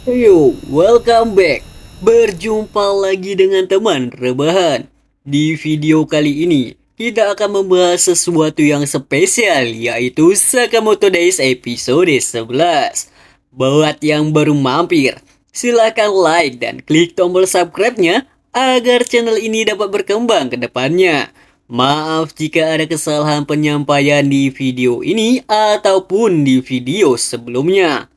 Yo, welcome back. Berjumpa lagi dengan teman rebahan. Di video kali ini, kita akan membahas sesuatu yang spesial, yaitu Sakamoto Days episode 11. Buat yang baru mampir, silahkan like dan klik tombol subscribe-nya agar channel ini dapat berkembang ke depannya. Maaf jika ada kesalahan penyampaian di video ini ataupun di video sebelumnya.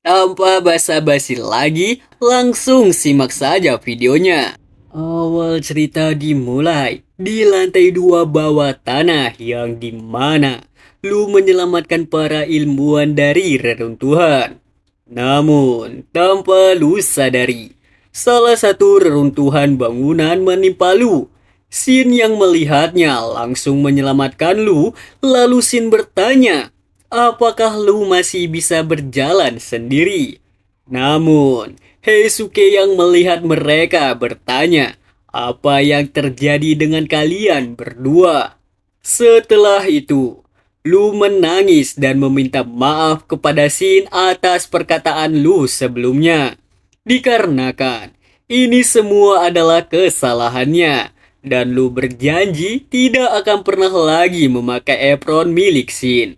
Tanpa basa-basi lagi, langsung simak saja videonya. Awal cerita dimulai di lantai 2 bawah tanah yang dimana Lu menyelamatkan para ilmuwan dari reruntuhan. Namun, tanpa Lu sadari, salah satu reruntuhan bangunan menimpa Lu. Sin yang melihatnya langsung menyelamatkan Lu, lalu Sin bertanya, apakah Lu masih bisa berjalan sendiri? Namun, Heisuke yang melihat mereka bertanya, apa yang terjadi dengan kalian berdua? Setelah itu, Lu menangis dan meminta maaf kepada Shin atas perkataan Lu sebelumnya. Dikarenakan ini semua adalah kesalahannya, dan Lu berjanji tidak akan pernah lagi memakai apron milik Shin.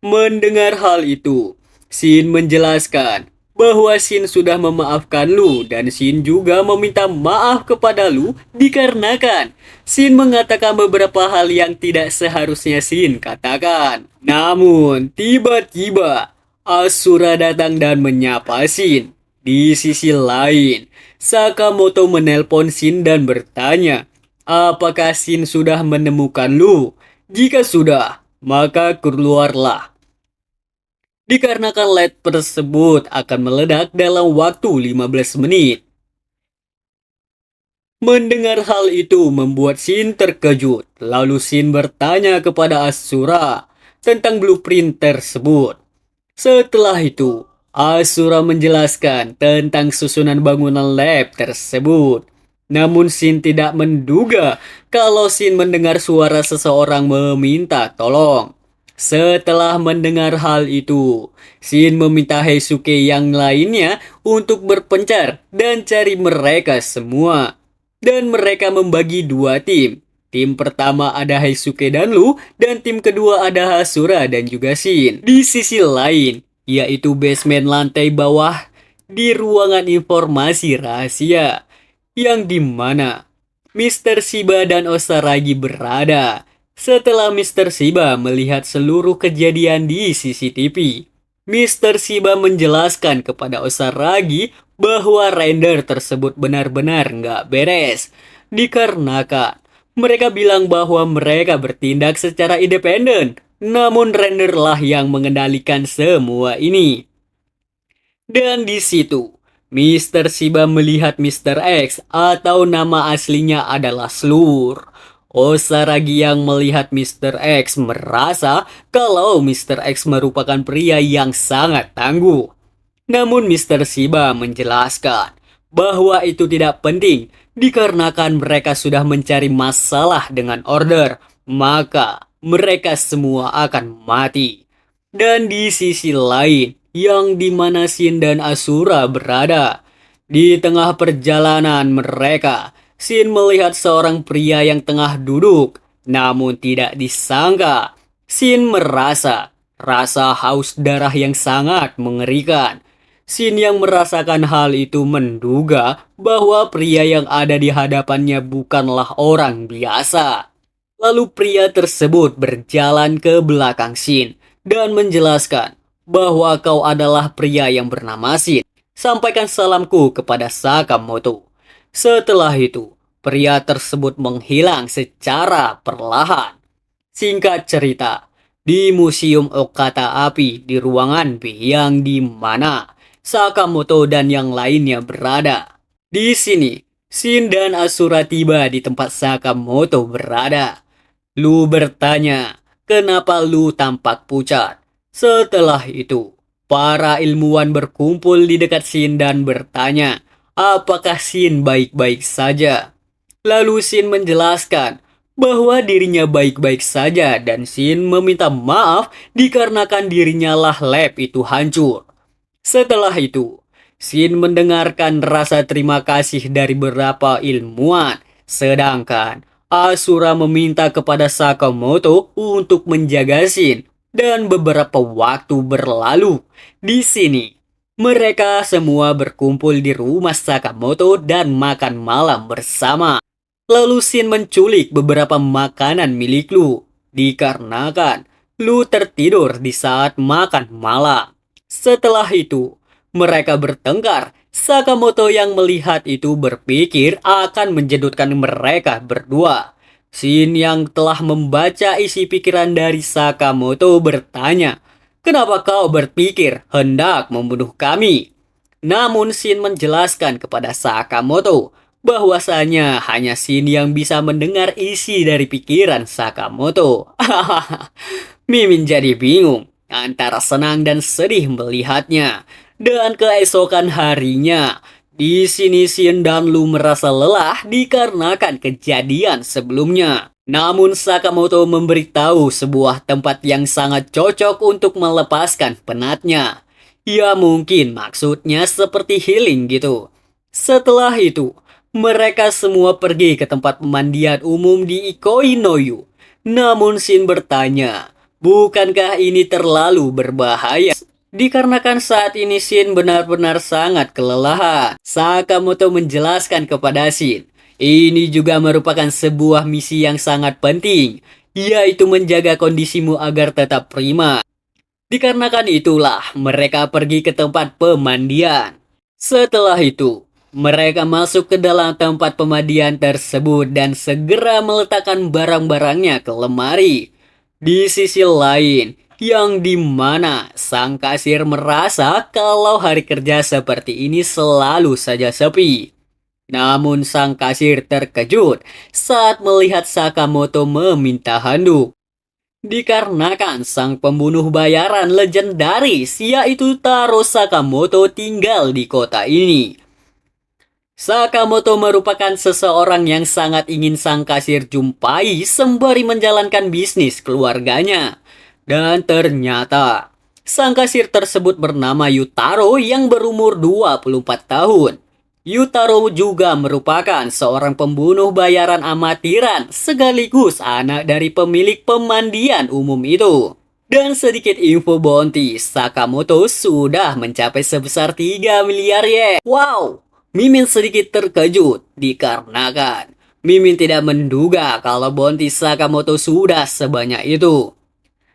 Mendengar hal itu, Shin menjelaskan bahwa Shin sudah memaafkan Lu dan Shin juga meminta maaf kepada Lu dikarenakan Shin mengatakan beberapa hal yang tidak seharusnya Shin katakan. Namun, tiba-tiba Asura datang dan menyapa Shin. Di sisi lain, Sakamoto menelpon Shin dan bertanya, apakah Shin sudah menemukan Lu? Jika sudah, maka keluarlah. Dikarenakan LED tersebut akan meledak dalam waktu 15 menit. Mendengar hal itu membuat Shin terkejut. Lalu Shin bertanya kepada Asura tentang blueprint tersebut. Setelah itu, Asura menjelaskan tentang susunan bangunan lab tersebut. Namun Shin tidak menduga kalau Shin mendengar suara seseorang meminta tolong. Setelah mendengar hal itu, Shin meminta Heisuke yang lainnya untuk berpencar dan cari mereka semua. Dan mereka membagi dua tim. Tim pertama ada Heisuke dan Lu, dan tim kedua ada Hasura dan juga Shin. Di sisi lain, yaitu basement lantai bawah di ruangan informasi rahasia, yang dimana Mr. Shiba dan Osaragi berada. Setelah Mr. Shiba melihat seluruh kejadian di CCTV, Mr. Shiba menjelaskan kepada Osaragi bahwa render tersebut benar-benar nggak beres. Dikarenakan mereka bilang bahwa mereka bertindak secara independen, namun renderlah yang mengendalikan semua ini. Dan di situ, Mr. Shiba melihat Mr. X atau nama aslinya adalah Slur. Osaragi yang melihat Mr. X merasa kalau Mr. X merupakan pria yang sangat tangguh. Namun Mr. Shiba menjelaskan bahwa itu tidak penting dikarenakan mereka sudah mencari masalah dengan order, maka mereka semua akan mati. Dan di sisi lain, yang dimana Shin dan Asura berada. Di tengah perjalanan mereka, Shin melihat seorang pria yang tengah duduk. Namun tidak disangka, Shin merasa rasa haus darah yang sangat mengerikan. Shin yang merasakan hal itu menduga bahwa pria yang ada di hadapannya bukanlah orang biasa. Lalu pria tersebut berjalan ke belakang Shin dan menjelaskan bahwa kau adalah pria yang bernama Shin. Sampaikan salamku kepada Sakamoto. Setelah itu, pria tersebut menghilang secara perlahan. Singkat cerita, di Museum Okata Api di ruangan B yang di mana Sakamoto dan yang lainnya berada. Di sini, Shin dan Asura tiba di tempat Sakamoto berada. Lu bertanya, kenapa Lu tampak pucat? Setelah itu, para ilmuwan berkumpul di dekat Shin dan bertanya, apakah Shin baik-baik saja? Lalu Shin menjelaskan bahwa dirinya baik-baik saja dan Shin meminta maaf dikarenakan dirinya lah lab itu hancur. Setelah itu, Shin mendengarkan rasa terima kasih dari beberapa ilmuwan, sedangkan Asura meminta kepada Sakamoto untuk menjaga Shin. Dan beberapa waktu berlalu. Di sini, mereka semua berkumpul di rumah Sakamoto dan makan malam bersama. Lalu Shin menculik beberapa makanan milik Lu, dikarenakan Lu tertidur di saat makan malam. Setelah itu, mereka bertengkar. Sakamoto yang melihat itu berpikir akan menjedutkan mereka berdua. Shin yang telah membaca isi pikiran dari Sakamoto bertanya, "Kenapa kau berpikir hendak membunuh kami?" Namun Shin menjelaskan kepada Sakamoto bahwasanya hanya Shin yang bisa mendengar isi dari pikiran Sakamoto. Mimin jadi bingung antara senang dan sedih melihatnya. Dan keesokan harinya, di sini Shin dan Lu merasa lelah dikarenakan kejadian sebelumnya. Namun Sakamoto memberitahu sebuah tempat yang sangat cocok untuk melepaskan penatnya. Ya mungkin maksudnya seperti healing gitu. Setelah itu, mereka semua pergi ke tempat pemandian umum di Ikoinoyu. Namun Shin bertanya, bukankah ini terlalu berbahaya? Dikarenakan saat ini Shin benar-benar sangat kelelahan. Sakamoto menjelaskan kepada Shin, ini juga merupakan sebuah misi yang sangat penting, yaitu menjaga kondisimu agar tetap prima. Dikarenakan itulah mereka pergi ke tempat pemandian. Setelah itu, mereka masuk ke dalam tempat pemandian tersebut dan segera meletakkan barang-barangnya ke lemari. Di sisi lain, yang dimana sang kasir merasa kalau hari kerja seperti ini selalu saja sepi. Namun sang kasir terkejut saat melihat Sakamoto meminta handuk. Dikarenakan sang pembunuh bayaran legendaris yaitu Taro Sakamoto tinggal di kota ini. Sakamoto merupakan seseorang yang sangat ingin sang kasir jumpai sembari menjalankan bisnis keluarganya. Dan ternyata, sang kasir tersebut bernama Yutaro yang berumur 24 tahun. Yutaro juga merupakan seorang pembunuh bayaran amatiran sekaligus anak dari pemilik pemandian umum itu. Dan sedikit info bounty, Sakamoto sudah mencapai sebesar 3 miliar yen. Wow, Mimin sedikit terkejut dikarenakan Mimin tidak menduga kalau bounty Sakamoto sudah sebanyak itu.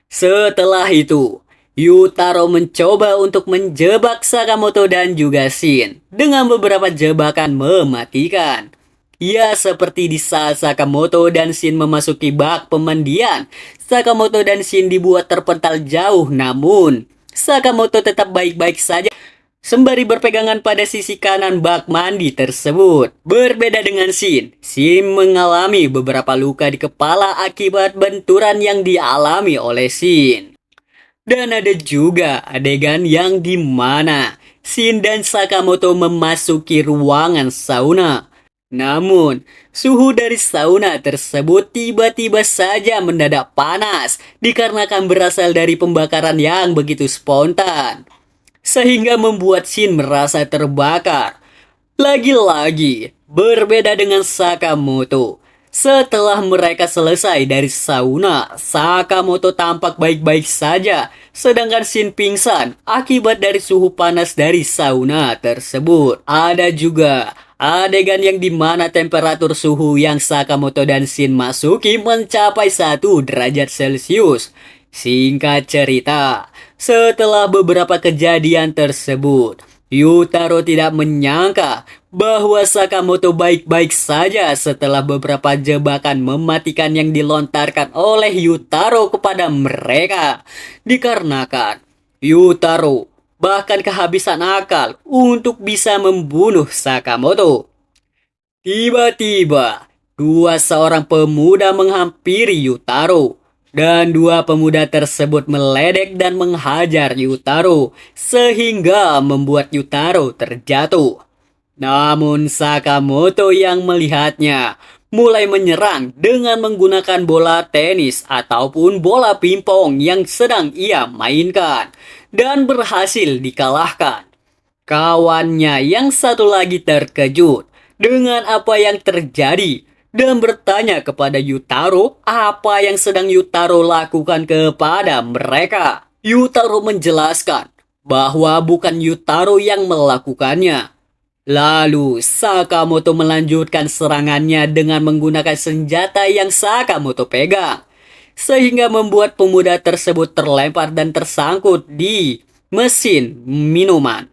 Setelah itu, Yutaro mencoba untuk menjebak Sakamoto dan juga Shin dengan beberapa jebakan mematikan. Ya seperti di saat Sakamoto dan Shin memasuki bak pemandian, Sakamoto dan Shin dibuat terpental jauh namun Sakamoto tetap baik-baik saja sembari berpegangan pada sisi kanan bak mandi tersebut. Berbeda dengan Shin, Shin mengalami beberapa luka di kepala akibat benturan yang dialami oleh Shin. Dan ada juga adegan yang dimana Shin dan Sakamoto memasuki ruangan sauna. Namun, suhu dari sauna tersebut tiba-tiba saja mendadak panas dikarenakan berasal dari pembakaran yang begitu spontan. Sehingga membuat Shin merasa terbakar. Lagi-lagi, berbeda dengan Sakamoto. Setelah mereka selesai dari sauna, Sakamoto tampak baik-baik saja, sedangkan Shin pingsan akibat dari suhu panas dari sauna tersebut. Ada juga adegan yang dimana temperatur suhu yang Sakamoto dan Shin masuki mencapai 1 derajat Celcius. Singkat cerita, setelah beberapa kejadian tersebut, Yutaro tidak menyangka bahwa Sakamoto baik-baik saja setelah beberapa jebakan mematikan yang dilontarkan oleh Yutaro kepada mereka. Dikarenakan Yutaro bahkan kehabisan akal untuk bisa membunuh Sakamoto. Tiba-tiba, seorang pemuda menghampiri Yutaro. Dan dua pemuda tersebut meledek dan menghajar Yutaro sehingga membuat Yutaro terjatuh. Namun Sakamoto yang melihatnya mulai menyerang dengan menggunakan bola tenis ataupun bola pingpong yang sedang ia mainkan dan berhasil dikalahkan. Kawannya yang satu lagi terkejut dengan apa yang terjadi dan bertanya kepada Yutaro apa yang sedang Yutaro lakukan kepada mereka. Yutaro menjelaskan bahwa bukan Yutaro yang melakukannya. Lalu Sakamoto melanjutkan serangannya dengan menggunakan senjata yang Sakamoto pegang, sehingga membuat pemuda tersebut terlempar dan tersangkut di mesin minuman.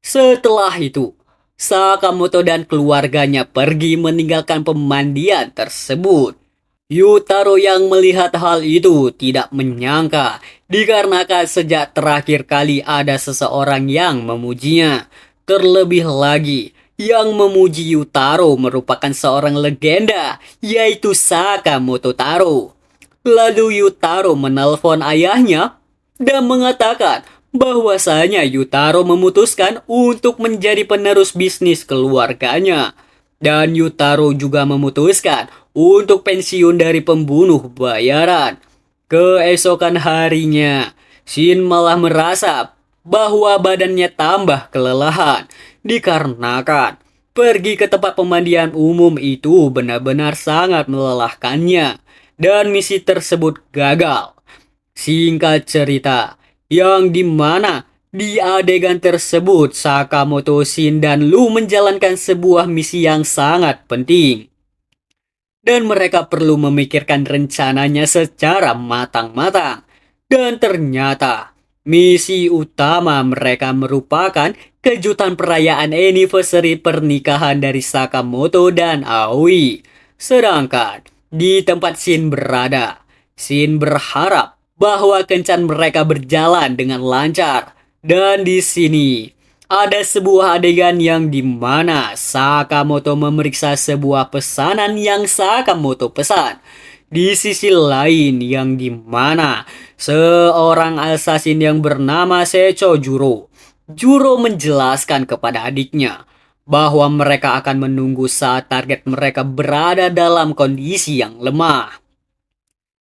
Setelah itu, Sakamoto dan keluarganya pergi meninggalkan pemandian tersebut. Yutaro yang melihat hal itu tidak menyangka, dikarenakan sejak terakhir kali ada seseorang yang memujinya. Terlebih lagi, yang memuji Yutaro merupakan seorang legenda, yaitu Sakamoto Taro. Lalu Yutaro menelpon ayahnya dan mengatakan bahwasanya Yutaro memutuskan untuk menjadi penerus bisnis keluarganya. Dan Yutaro juga memutuskan untuk pensiun dari pembunuh bayaran. Keesokan harinya, Shin malah merasa bahwa badannya tambah kelelahan dikarenakan pergi ke tempat pemandian umum itu benar-benar sangat melelahkannya dan misi tersebut gagal. Singkat cerita, yang dimana di adegan tersebut Sakamoto, Shin, dan Lu menjalankan sebuah misi yang sangat penting. Dan mereka perlu memikirkan rencananya secara matang-matang. Dan ternyata, misi utama mereka merupakan kejutan perayaan anniversary pernikahan dari Sakamoto dan Aoi. Sedangkan, di tempat Shin berada, Shin berharap bahwa kencan mereka berjalan dengan lancar. Dan di sini ada sebuah adegan yang dimana Sakamoto memeriksa sebuah pesanan yang Sakamoto pesan. Di sisi lain yang dimana seorang assassin yang bernama Secho Juro menjelaskan kepada adiknya bahwa mereka akan menunggu saat target mereka berada dalam kondisi yang lemah.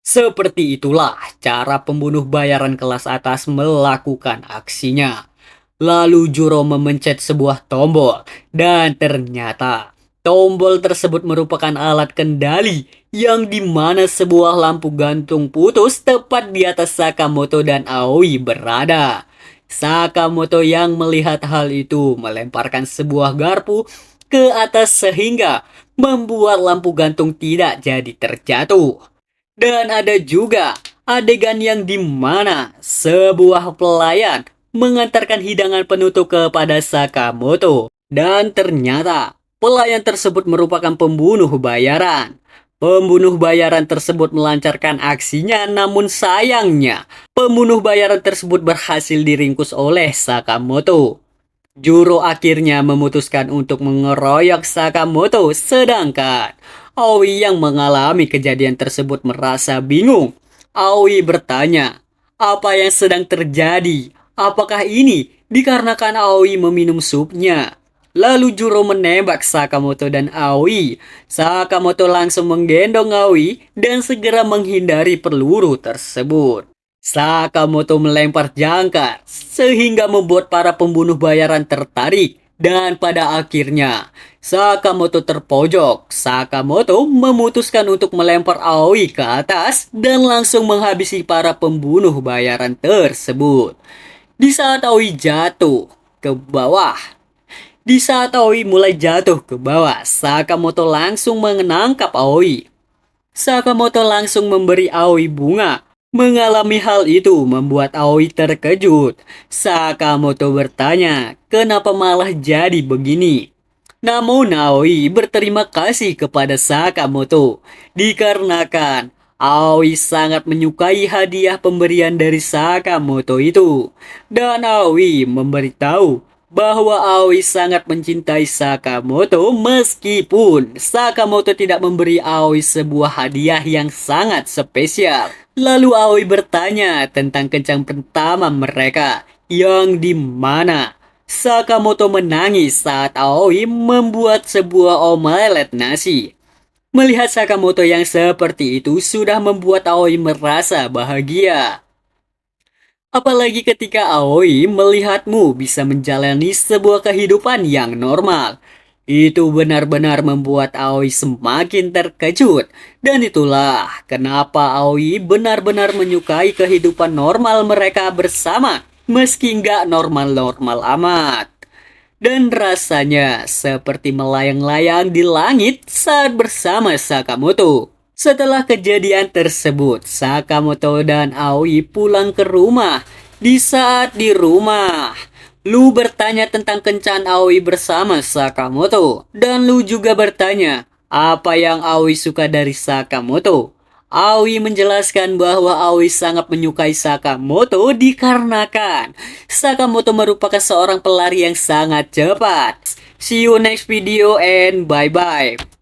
Seperti itulah cara pembunuh bayaran kelas atas melakukan aksinya. Lalu Juro memencet sebuah tombol dan ternyata tombol tersebut merupakan alat kendali yang dimana sebuah lampu gantung putus tepat di atas Sakamoto dan Aoi berada. Sakamoto yang melihat hal itu melemparkan sebuah garpu ke atas sehingga membuat lampu gantung tidak jadi terjatuh. Dan ada juga adegan yang dimana sebuah pelayan mengantarkan hidangan penutup kepada Sakamoto. Dan ternyata pelayan tersebut merupakan pembunuh bayaran. Pembunuh bayaran tersebut melancarkan aksinya, namun sayangnya pembunuh bayaran tersebut berhasil diringkus oleh Sakamoto. Juro akhirnya memutuskan untuk mengeroyok Sakamoto, sedangkan Aoi yang mengalami kejadian tersebut merasa bingung. Aoi bertanya, apa yang sedang terjadi? Apakah ini dikarenakan Aoi meminum supnya? Lalu Juro menembak Sakamoto dan Aoi. Sakamoto langsung menggendong Aoi dan segera menghindari peluru tersebut. Sakamoto melempar jangkar sehingga membuat para pembunuh bayaran tertarik dan pada akhirnya Sakamoto terpojok. Sakamoto memutuskan untuk melempar Aoi ke atas dan langsung menghabisi para pembunuh bayaran tersebut. Di saat Aoi jatuh ke bawah, Sakamoto langsung menangkap Aoi. Sakamoto langsung memberi Aoi bunga. Mengalami hal itu membuat Aoi terkejut. Sakamoto bertanya, kenapa malah jadi begini? Namun Aoi berterima kasih kepada Sakamoto dikarenakan Aoi sangat menyukai hadiah pemberian dari Sakamoto itu. Dan Aoi memberitahu bahwa Aoi sangat mencintai Sakamoto meskipun Sakamoto tidak memberi Aoi sebuah hadiah yang sangat spesial. Lalu Aoi bertanya tentang kencan pertama mereka, yang dimana Sakamoto menangis saat Aoi membuat sebuah omelet nasi. Melihat Sakamoto yang seperti itu sudah membuat Aoi merasa bahagia. Apalagi ketika Aoi melihatmu bisa menjalani sebuah kehidupan yang normal. Itu benar-benar membuat Aoi semakin terkejut. Dan itulah kenapa Aoi benar-benar menyukai kehidupan normal mereka bersama. Meski nggak normal-normal amat. Dan rasanya seperti melayang-layang di langit saat bersama Sakamoto. Setelah kejadian tersebut, Sakamoto dan Aoi pulang ke rumah. Di saat di rumah, Lu bertanya tentang kencan Aoi bersama Sakamoto. Dan Lu juga bertanya, apa yang Aoi suka dari Sakamoto? Aoi menjelaskan bahwa Aoi sangat menyukai Sakamoto dikarenakan Sakamoto merupakan seorang pelari yang sangat cepat. See you next video and bye-bye.